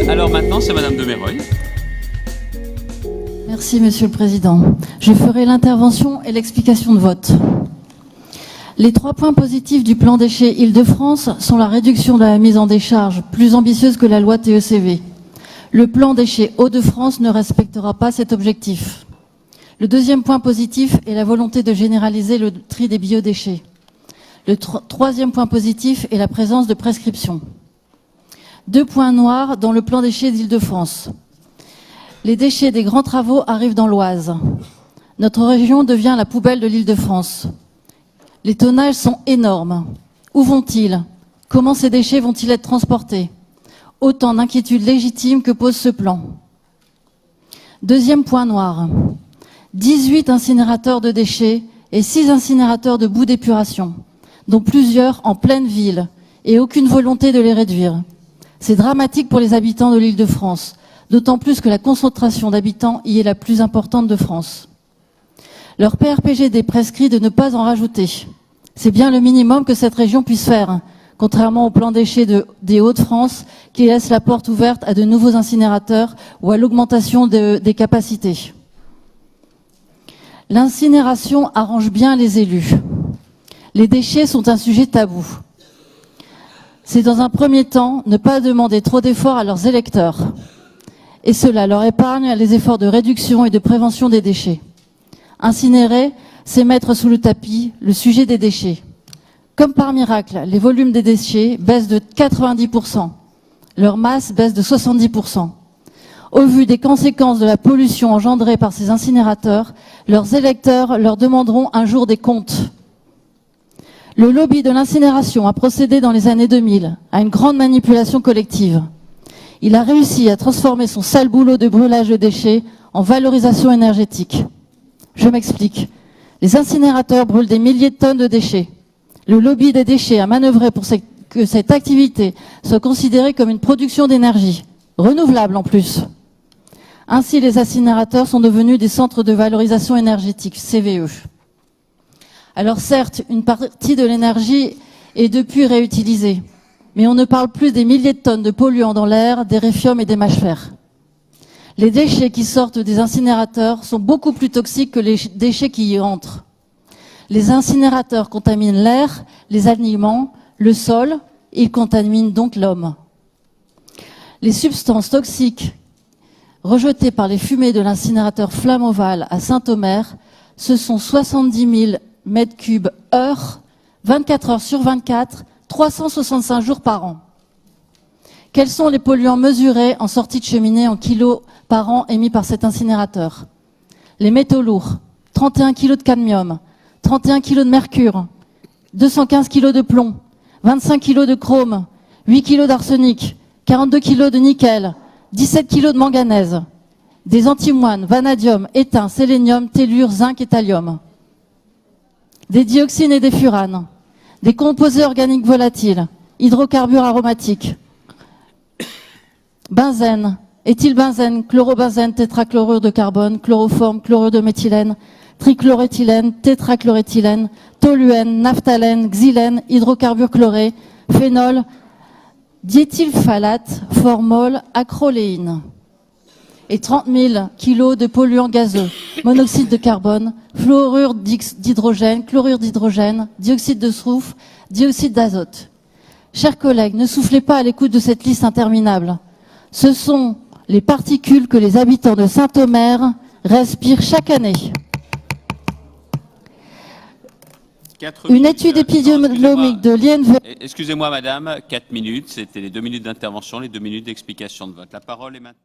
Alors maintenant, c'est Madame de Mereuil. Merci, Monsieur le Président. Je ferai l'intervention et l'explication de vote. Les 3 points positifs du plan déchets Île-de-France sont la réduction de la mise en décharge, plus ambitieuse que la loi TECV. Le plan déchets Hauts-de-France ne respectera pas cet objectif. Le 2e point positif est la volonté de généraliser le tri des biodéchets. Le 3e point positif est la présence de prescriptions. 2 points noirs dans le plan déchets d'Île-de-France. Les déchets des grands travaux arrivent dans l'Oise. Notre région devient la poubelle de l'Île-de-France. Les tonnages sont énormes. Où vont-ils? Comment ces déchets vont-ils être transportés? Autant d'inquiétudes légitimes que pose ce plan. 2e point noir. 18 incinérateurs de déchets et 6 incinérateurs de boues d'épuration, dont plusieurs en pleine ville, et aucune volonté de les réduire. C'est dramatique pour les habitants de l'Île-de-France, d'autant plus que la concentration d'habitants y est la plus importante de France. Leur PRPGD prescrit de ne pas en rajouter. C'est bien le minimum que cette région puisse faire, contrairement au plan déchets des Hauts-de-France qui laisse la porte ouverte à de nouveaux incinérateurs ou à l'augmentation des capacités. L'incinération arrange bien les élus. Les déchets sont un sujet tabou. C'est dans un premier temps ne pas demander trop d'efforts à leurs électeurs. Et cela leur épargne les efforts de réduction et de prévention des déchets. Incinérer, c'est mettre sous le tapis le sujet des déchets. Comme par miracle, les volumes des déchets baissent de 90%. Leur masse baisse de 70%. Au vu des conséquences de la pollution engendrée par ces incinérateurs, leurs électeurs leur demanderont un jour des comptes. Le lobby de l'incinération a procédé dans les années 2000 à une grande manipulation collective. Il a réussi à transformer son sale boulot de brûlage de déchets en valorisation énergétique. Je m'explique. Les incinérateurs brûlent des milliers de tonnes de déchets. Le lobby des déchets a manœuvré pour que cette activité soit considérée comme une production d'énergie, renouvelable en plus. Ainsi, les incinérateurs sont devenus des centres de valorisation énergétique, CVE. Alors certes, une partie de l'énergie est depuis réutilisée, mais on ne parle plus des milliers de tonnes de polluants dans l'air, des réfiums et des mâchefers. Les déchets qui sortent des incinérateurs sont beaucoup plus toxiques que les déchets qui y entrent. Les incinérateurs contaminent l'air, les aliments, le sol, et ils contaminent donc l'homme. Les substances toxiques rejetées par les fumées de l'incinérateur Flamme-Ovale à Saint-Omer, ce sont 70 000 mètres cubes heure, 24 heures sur 24, 365 jours par an. Quels sont les polluants mesurés en sortie de cheminée en kilos par an émis par cet incinérateur? Les métaux lourds, 31 kg de cadmium, 31 kg de mercure, 215 kg de plomb, 25 kg de chrome, 8 kg d'arsenic, 42 kg de nickel, 17 kg de manganèse, des antimoines, vanadium, étain, sélénium, tellure, zinc et thallium, des dioxines et des furanes, des composés organiques volatiles, hydrocarbures aromatiques, benzène, éthylbenzène, chlorobenzène, tétrachlorure de carbone, chloroforme, chlorure de méthylène, trichloréthylène, tétrachloréthylène, toluène, naphthalène, xylène, hydrocarbures chlorés, phénol, diéthylphthalate, formol, acroléine. Et 30 000 kilos de polluants gazeux, monoxyde de carbone, fluorure d'hydrogène, chlorure d'hydrogène, dioxyde de soufre, dioxyde d'azote. Chers collègues, ne soufflez pas à l'écoute de cette liste interminable. Ce sont les particules que les habitants de Saint-Omer respirent chaque année. Une étude épidémiologique de l'INV... Excusez-moi, madame, 4 minutes. C'était les 2 minutes d'intervention, les 2 minutes d'explication de vote. La parole est maintenant...